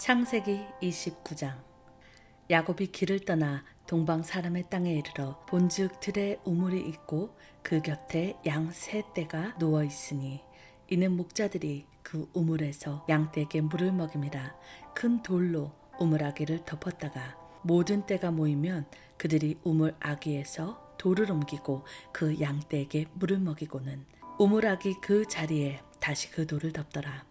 창세기 29장. 야곱이 길을 떠나 동방 사람의 땅에 이르러 본즉 들에 우물이 있고 그 곁에 양 세 떼가 누워 있으니 이는 목자들이 그 우물에서 양 떼에게 물을 먹임이라. 큰 돌로 우물 아귀를 덮었다가 모든 떼가 모이면 그들이 우물 아귀에서 돌을 옮기고 그 양 떼에게 물을 먹이고는 우물 아귀 그 자리에 다시 그 돌을 덮더라.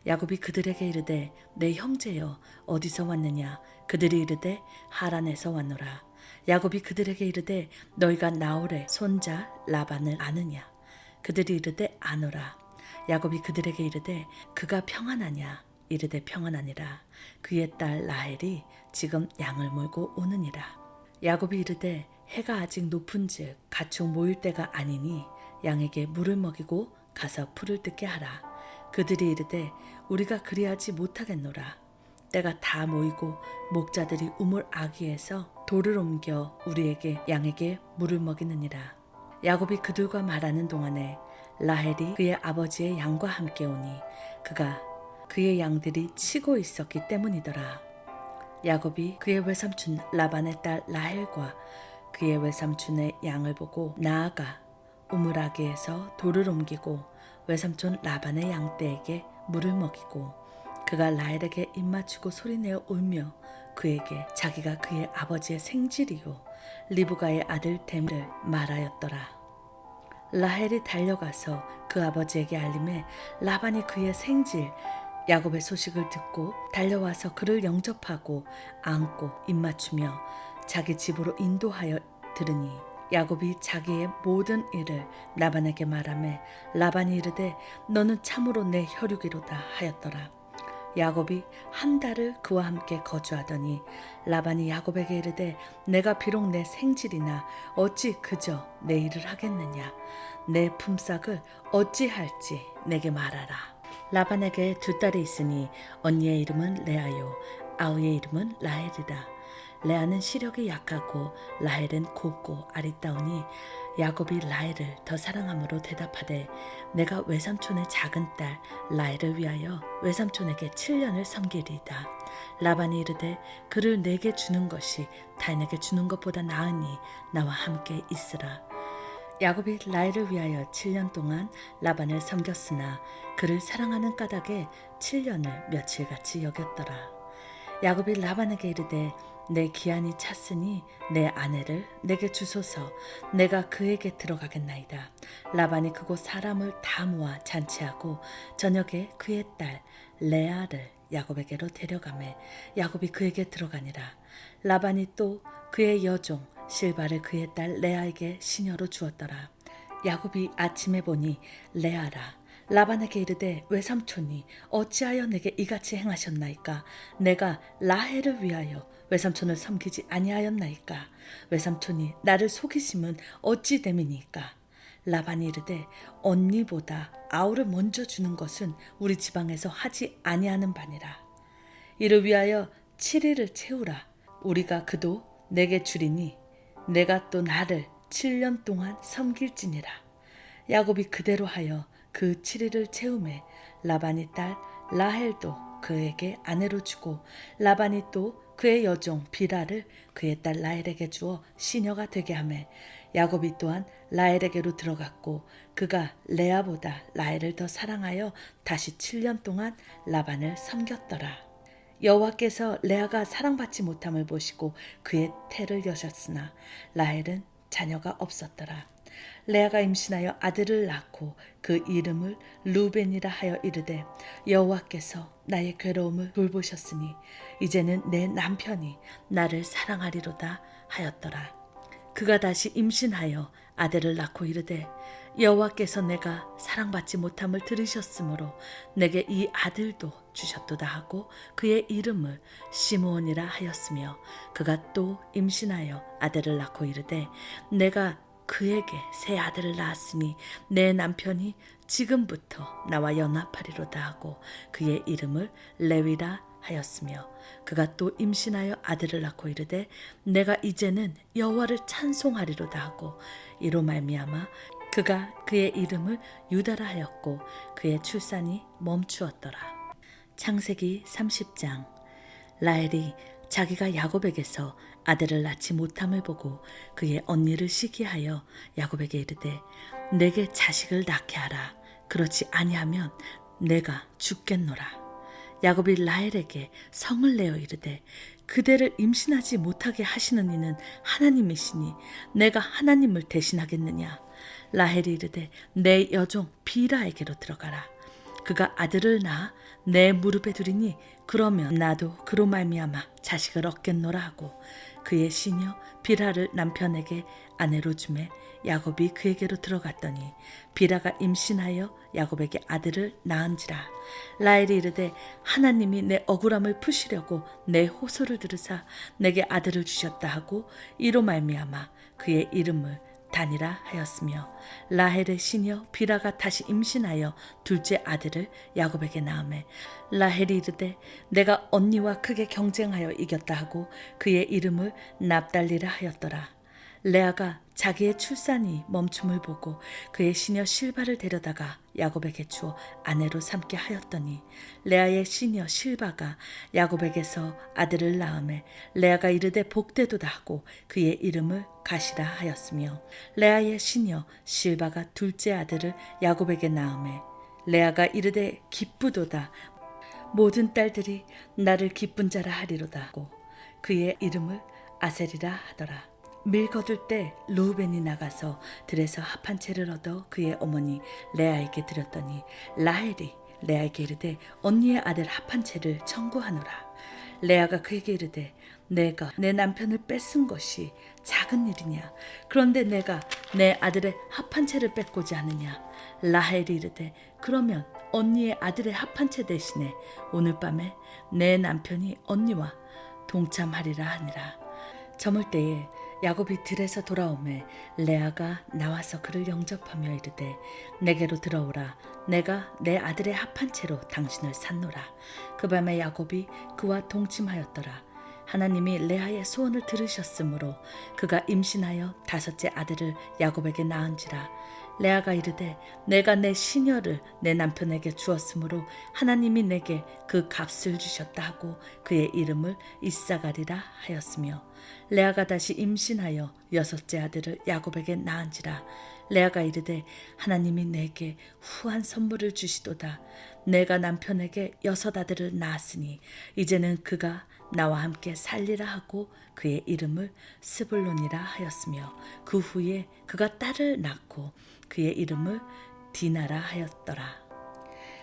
야곱이 그들에게 이르되 내 형제여 어디서 왔느냐. 그들이 이르되 하란에서 왔노라. 야곱이 그들에게 이르되 너희가 나홀의 손자 라반을 아느냐. 그들이 이르되 아노라. 야곱이 그들에게 이르되 그가 평안하냐. 이르되 평안하니라. 그의 딸 라헬이 지금 양을 몰고 오느니라. 야곱이 이르되 해가 아직 높은즉 가축 모일 때가 아니니 양에게 물을 먹이고 가서 풀을 뜯게 하라. 그들이 이르되 우리가 그리하지 못하겠노라. 때가 다 모이고 목자들이 우물 아귀에서 돌을 옮겨 우리에게 양에게 물을 먹이느니라. 야곱이 그들과 말하는 동안에 라헬이 그의 아버지의 양과 함께 오니 그가 그의 양들이 치고 있었기 때문이더라. 야곱이 그의 외삼촌 라반의 딸 라헬과 그의 외삼촌의 양을 보고 나아가 우물 아귀에서 돌을 옮기고 외삼촌 라반의 양떼에게 물을 먹이고 그가 라헬에게 입맞추고 소리내어 울며 그에게 자기가 그의 아버지의 생질이요 리브가의 아들 댐을 말하였더라. 라헬이 달려가서 그 아버지에게 알림해 라반이 그의 생질 야곱의 소식을 듣고 달려와서 그를 영접하고 안고 입맞추며 자기 집으로 인도하여 들으니 야곱이 자기의 모든 일을 라반에게 말하매 라반이 이르되 너는 참으로 내 혈육이로다 하였더라. 야곱이 한 달을 그와 함께 거주하더니 라반이 야곱에게 이르되 내가 비록 내 생질이나 어찌 그저 내 일을 하겠느냐. 내 품삯을 어찌 할지 내게 말하라. 라반에게 두 딸이 있으니 언니의 이름은 레아요 아우의 이름은 라헬이라. 레아는 시력이 약하고 라헬은 곱고 아리따우니 야곱이 라헬을 더 사랑함으로 대답하되 내가 외삼촌의 작은 딸 라헬을 위하여 외삼촌에게 7년을 섬기리이다. 라반이 이르되 그를 내게 주는 것이 타인에게 주는 것보다 나으니 나와 함께 있으라. 야곱이 라헬을 위하여 7년 동안 라반을 섬겼으나 그를 사랑하는 까닭에 7년을 며칠같이 여겼더라. 야곱이 라반에게 이르되 내 기한이 찼으니 내 아내를 내게 주소서. 내가 그에게 들어가겠나이다. 라반이 그곳 사람을 다 모아 잔치하고 저녁에 그의 딸 레아를 야곱에게로 데려가매 야곱이 그에게 들어가니라. 라반이 또 그의 여종 실바를 그의 딸 레아에게 시녀로 주었더라. 야곱이 아침에 보니 레아라. 라반에게 이르되 외삼촌이 어찌하여 내게 이같이 행하셨나이까. 내가 라헬을 위하여 외삼촌을 섬기지 아니하였나이까. 외삼촌이 나를 속이심은 어찌 됨이니까. 라반이 이르되 언니보다 아우를 먼저 주는 것은 우리 지방에서 하지 아니하는 바니라. 이를 위하여 7일을 채우라. 우리가 그도 내게 주리니 내가 또 나를 7년 동안 섬길지니라. 야곱이 그대로 하여 그 7일을 채우매 라반이 딸 라헬도 그에게 아내로 주고 라반이 또 그의 여종 비라를 그의 딸 라헬에게 주어 시녀가 되게 하매 야곱이 또한 라헬에게로 들어갔고 그가 레아보다 라헬을 더 사랑하여 다시 7년 동안 라반을 섬겼더라. 여호와께서 레아가 사랑받지 못함을 보시고 그의 태를 여셨으나 라헬은 자녀가 없었더라. 레아가 임신하여 아들을 낳고 그 이름을 루벤이라 하여 이르되 여호와께서 나의 괴로움을 돌보셨으니 이제는 내 남편이 나를 사랑하리로다 하였더라. 그가 다시 임신하여 아들을 낳고 이르되 여호와께서 내가 사랑받지 못함을 들으셨으므로 내게 이 아들도 주셨도다 하고 그의 이름을 시므온이라 하였으며 그가 또 임신하여 아들을 낳고 이르되 내가 그에게 새 아들을 낳았으니 내 남편이 지금부터 나와 연합하리로다 하고 그의 이름을 레위라 하였으며 그가 또 임신하여 아들을 낳고 이르되 내가 이제는 여호와를 찬송하리로다 하고 이로 말미암아 그가 그의 이름을 유다라 하였고 그의 출산이 멈추었더라. 창세기 30장. 라헬이 자기가 야곱에게서 아들을 낳지 못함을 보고 그의 언니를 시기하여 야곱에게 이르되 내게 자식을 낳게 하라. 그렇지 아니하면 내가 죽겠노라. 야곱이 라헬에게 성을 내어 이르되 그대를 임신하지 못하게 하시는 이는 하나님이시니 내가 하나님을 대신하겠느냐. 라헬이 이르되 내 여종 비라에게로 들어가라. 그가 아들을 낳아 내 무릎에 두리니 그러면 나도 그로 말미암아 자식을 얻겠노라 하고 그의 시녀 비라를 남편에게 아내로 주매 야곱이 그에게로 들어갔더니 비라가 임신하여 야곱에게 아들을 낳은지라. 라헬이 이르되 하나님이 내 억울함을 푸시려고 내 호소를 들으사 내게 아들을 주셨다 하고 이로 말미암아 그의 이름을 단이라 하였으며 라헬의 시녀 비라가 다시 임신하여 둘째 아들을 야곱에게 낳으매 라헬이 이르되 내가 언니와 크게 경쟁하여 이겼다 하고 그의 이름을 납달리라 하였더라. 레아가 자기의 출산이 멈춤을 보고 그의 시녀 실바를 데려다가 야곱에게 주어 아내로 삼게 하였더니 레아의 시녀 실바가 야곱에게서 아들을 낳으매 레아가 이르되 복되도다 하고 그의 이름을 가시라 하였으며 레아의 시녀 실바가 둘째 아들을 야곱에게 낳으매 레아가 이르되 기쁘도다 모든 딸들이 나를 기쁜 자라 하리로다 하고 그의 이름을 아셀이라 하더라. 밀 거둘 때 르우벤이 나가서 들에서 합 한 채를 얻어 그의 어머니 레아에게 드렸더니 라헬이 레아에게 이르되 언니의 아들 합 한 채를 청구하노라. 레아가 그에게 이르되 내가 내 남편을 뺏은 것이 작은 일이냐. 그런데 내가 내 아들의 합 한 채를 뺏고자 하느냐. 라헬이 이르되 그러면 언니의 아들의 합 한 채 대신에 오늘 밤에 내 남편이 언니와 동참하리라 하니라. 저물 때에 야곱이 들에서 돌아오매 레아가 나와서 그를 영접하며 이르되 내게로 들어오라. 내가 내 아들의 합한 채로 당신을 샀노라. 그 밤에 야곱이 그와 동침하였더라. 하나님이 레아의 소원을 들으셨으므로 그가 임신하여 다섯째 아들을 야곱에게 낳은지라. 레아가 이르되 내가 내 시녀를 내 남편에게 주었으므로 하나님이 내게 그 값을 주셨다 하고 그의 이름을 이사가리라 하였으며 레아가 다시 임신하여 여섯째 아들을 야곱에게 낳은지라. 레아가 이르되 하나님이 내게 후한 선물을 주시도다. 내가 남편에게 여섯 아들을 낳았으니 이제는 그가 나와 함께 살리라 하고 그의 이름을 스불론이라 하였으며 그 후에 그가 딸을 낳고 그의 이름을 디나라 하였더라.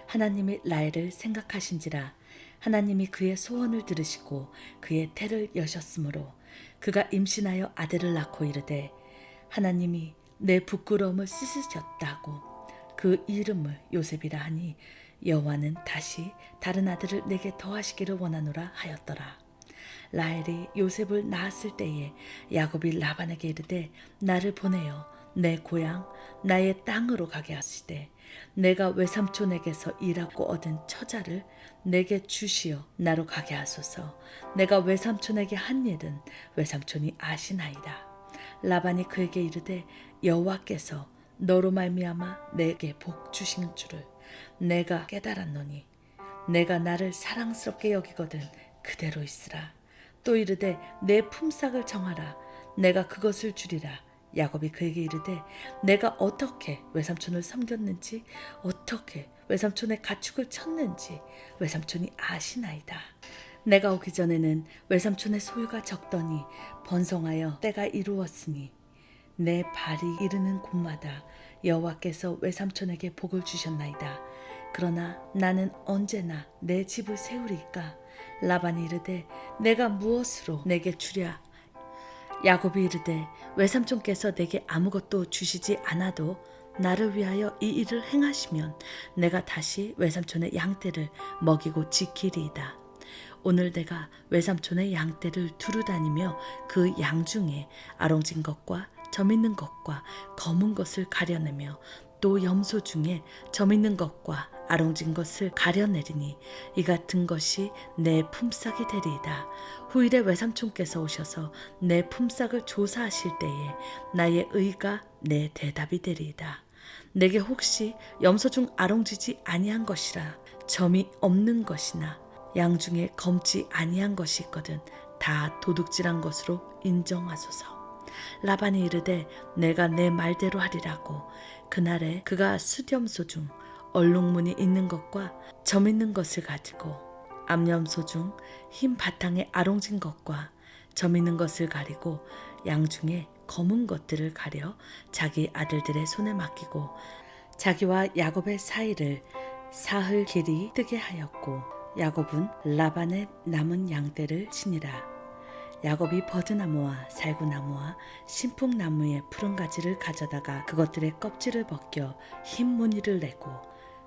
하나님이 라헬을 생각하신지라. 하나님이 그의 소원을 들으시고 그의 태를 여셨으므로 그가 임신하여 아들을 낳고 이르되 하나님이 내 부끄러움을 씻으셨다고 그 이름을 요셉이라 하니 여호와는 다시 다른 아들을 내게 더하시기를 원하노라 하였더라. 라헬이 요셉을 낳았을 때에 야곱이 라반에게 이르되 나를 보내어 내 고향 나의 땅으로 가게 하시되 내가 외삼촌에게서 일하고 얻은 처자를 내게 주시어 나로 가게 하소서. 내가 외삼촌에게 한 일은 외삼촌이 아시나이다. 라반이 그에게 이르되 여호와께서 너로 말미암아 내게 복 주신 줄을 내가 깨달았노니 내가 나를 사랑스럽게 여기거든 그대로 있으라. 또 이르되 내 품삯을 정하라. 내가 그것을 주리라. 야곱이 그에게 이르되 내가 어떻게 외삼촌을 섬겼는지 어떻게 외삼촌의 가축을 쳤는지 외삼촌이 아시나이다. 내가 오기 전에는 외삼촌의 소유가 적더니 번성하여 때가 이루었으니 내 발이 이르는 곳마다 여호와께서 외삼촌에게 복을 주셨나이다. 그러나 나는 언제나 내 집을 세우리까? 라반이 이르되 내가 무엇으로 내게 주랴? 야곱이 이르되 외삼촌께서 내게 아무것도 주시지 않아도 나를 위하여 이 일을 행하시면 내가 다시 외삼촌의 양떼를 먹이고 지키리이다. 오늘 내가 외삼촌의 양떼를 두루 다니며 그 양 중에 아롱진 것과 점 있는 것과 검은 것을 가려내며 또 염소 중에 점 있는 것과 아롱진 것을 가려내리니 이 같은 것이 내 품삯이 되리이다. 후일에 외삼촌께서 오셔서 내 품삯을 조사하실 때에 나의 의가 내 대답이 되리이다. 내게 혹시 염소 중 아롱지지 아니한 것이라 점이 없는 것이나 양 중에 검지 아니한 것이 있거든 다 도둑질한 것으로 인정하소서. 라반이 이르되 내가 내 말대로 하리라고. 그날에 그가 수렴소 중 얼룩무늬 있는 것과 점 있는 것을 가지고 암염소 중 흰 바탕에 아롱진 것과 점 있는 것을 가리고 양 중에 검은 것들을 가려 자기 아들들의 손에 맡기고 자기와 야곱의 사이를 사흘 길이 뜨게 하였고 야곱은 라반의 남은 양떼를 치니라. 야곱이 버드나무와 살구나무와 신풍나무의 푸른 가지를 가져다가 그것들의 껍질을 벗겨 흰 무늬를 내고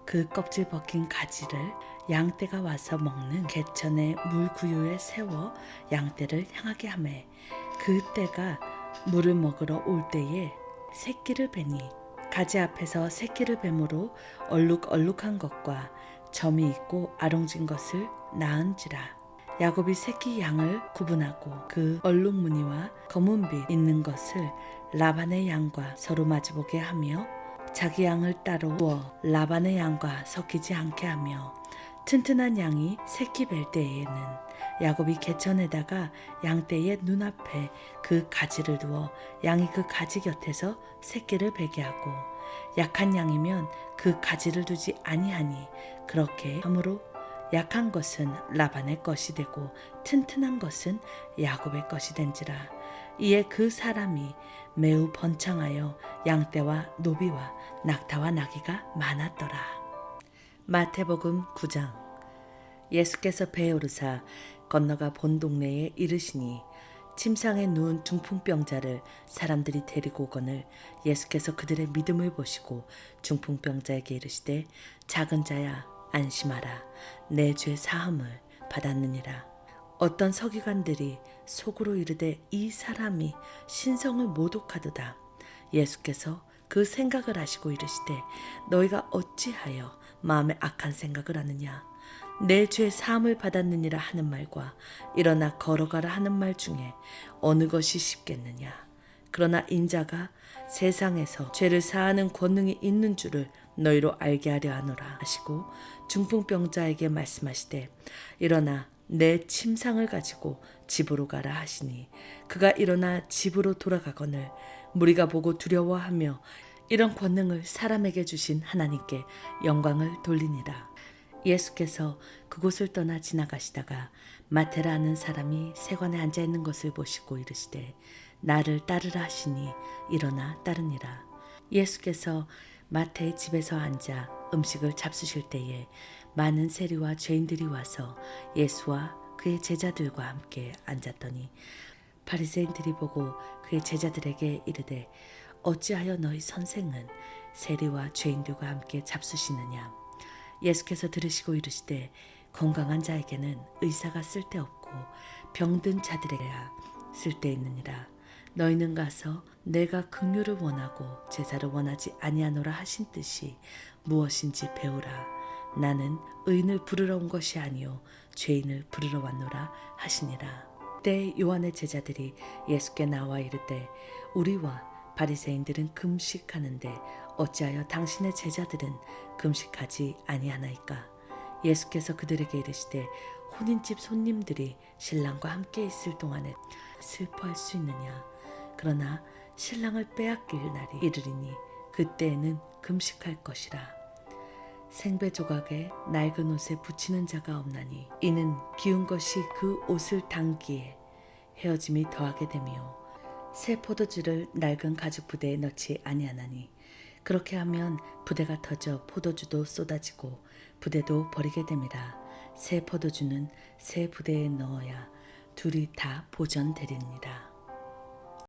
그 껍질 벗긴 가지를 양떼가 와서 먹는 개천의 물구유에 세워 양떼를 향하게 하매 그 떼가 물을 먹으러 올 때에 새끼를 베니 가지 앞에서 새끼를 뱀으로 얼룩얼룩한 것과 점이 있고 아롱진 것을 낳은지라. 야곱이 새끼 양을 구분하고 그 얼룩무늬와 검은빛 있는 것을 라반의 양과 서로 마주보게 하며 자기 양을 따로 두어 라반의 양과 섞이지 않게 하며 튼튼한 양이 새끼 뵐 때에는 야곱이 개천에다가 양떼의 눈앞에 그 가지를 두어 양이 그 가지 곁에서 새끼를 베게 하고 약한 양이면 그 가지를 두지 아니하니 그렇게 함으로 약한 것은 라반의 것이 되고 튼튼한 것은 야곱의 것이 된지라. 이에 그 사람이 매우 번창하여 양떼와 노비와 낙타와 나귀가 많았더라. 마태복음 9장. 예수께서 배에 오르사 건너가 본 동네에 이르시니 침상에 누운 중풍병자를 사람들이 데리고 오거늘 예수께서 그들의 믿음을 보시고 중풍병자에게 이르시되 작은 자야 안심하라 내 죄 사함을 받았느니라. 어떤 서기관들이 속으로 이르되 이 사람이 신성을 모독하도다. 예수께서 그 생각을 하시고 이르시되 너희가 어찌하여 마음에 악한 생각을 하느냐. 내 죄 사함을 받았느니라 하는 말과 일어나 걸어가라 하는 말 중에 어느 것이 쉽겠느냐. 그러나 인자가 세상에서 죄를 사하는 권능이 있는 줄을 너희로 알게 하려 하노라 하시고 중풍병자에게 말씀하시되 일어나 내 침상을 가지고 집으로 가라 하시니 그가 일어나 집으로 돌아가거늘 무리가 보고 두려워하며 이런 권능을 사람에게 주신 하나님께 영광을 돌리니라. 예수께서 그곳을 떠나 지나가시다가 마태라 하는 사람이 세관에 앉아있는 것을 보시고 이르시되 나를 따르라 하시니 일어나 따르니라. 예수께서 마태의 집에서 앉아 음식을 잡수실 때에 많은 세리와 죄인들이 와서 예수와 그의 제자들과 함께 앉았더니 바리새인들이 보고 그의 제자들에게 이르되 어찌하여 너희 선생은 세리와 죄인들과 함께 잡수시느냐. 예수께서 들으시고 이르시되 건강한 자에게는 의사가 쓸데없고 병든 자들에게야 쓸데있느니라. 너희는 가서 내가 긍휼을 원하고 제사를 원하지 아니하노라 하신 뜻이 무엇인지 배우라. 나는 의인을 부르러 온 것이 아니요 죄인을 부르러 왔노라 하시니라. 그때 요한의 제자들이 예수께 나와 이르되 우리와 바리새인들은 금식하는데 어찌하여 당신의 제자들은 금식하지 아니하나이까. 예수께서 그들에게 이르시되 혼인집 손님들이 신랑과 함께 있을 동안에 슬퍼할 수 있느냐. 그러나 신랑을 빼앗길 날이 이르리니 그때에는 금식할 것이라. 생배 조각에 낡은 옷에 붙이는 자가 없나니 이는 기운 것이 그 옷을 당기에 헤어짐이 더하게 되며 새 포도주를 낡은 가죽 부대에 넣지 아니하나니 그렇게 하면 부대가 터져 포도주도 쏟아지고 부대도 버리게 됨이라. 새 포도주는 새 부대에 넣어야 둘이 다 보전되리니라.